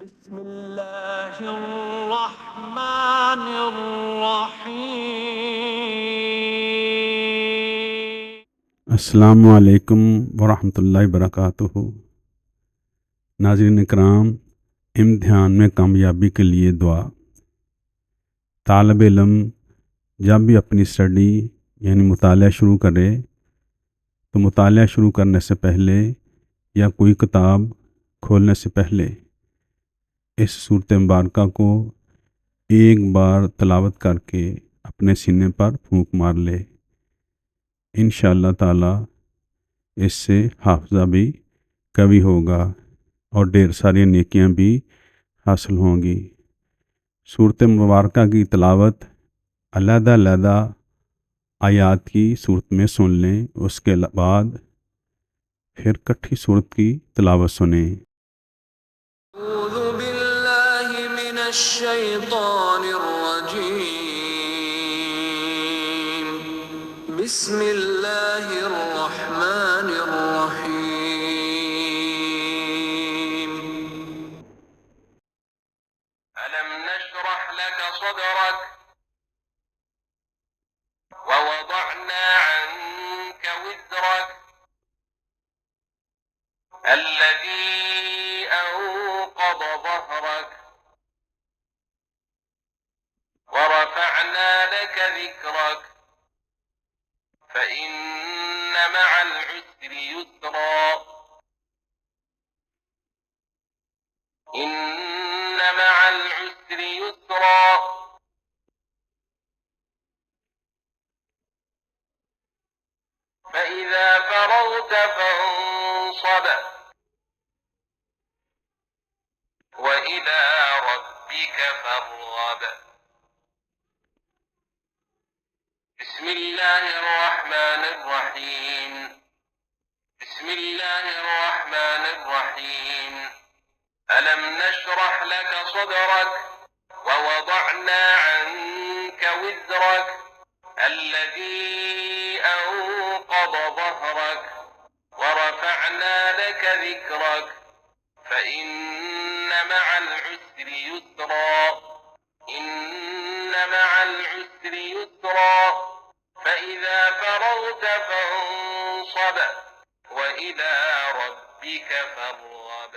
बिस्मिल्लाहिर्रहमानिर्रहीम। अस्सलामु अलैकुम वरहमतुल्लाहि वबरकातुहू। नाज़रीन इकराम, इम्तिहान में कामयाबी के लिए दुआ। तालिब इल्म जब भी अपनी स्टडी यानी मुताला शुरू करे तो मुताला शुरू करने से पहले या कोई किताब खोलने से पहले इस सूरत मुबारका को एक बार तलावत करके अपने सीने पर फूंक मार ले। इंशाअल्लाह ताला इससे हाफ़िज़ा भी कवी होगा और ढेर सारी नेकियां भी हासिल होंगी। सूरत मुबारका की तलावत अलग-अलग आयात की सूरत में सुन लें, उसके बाद फिर इकट्ठी सूरत की तलावत सुनें। अऊज़ु बिल्लाहि मिनश शैतानिर रजीम। बिस्मिल्लाहिर रहमानिर रहीम। अलम नशरह लक सदरक व वदअना अन्क विज़रक الذي أنقض ظهرك ورفعنا لك ذكرك فإن مع العسر يسرا إن مع العسر يسرا فإذا فرغت فانصب وإلى ربك فارغب. بسم الله الرحمن الرحيم. بسم الله الرحمن الرحيم. ألم نشرح لك صدرك ووضعنا عنك وزرك الذي أنقض ظهرك ورفعنا لك ذكرك فإن مع العسر يسرا إن مع العسر يسرا فإذا فرغت فانصب وإلى ربك فارغب.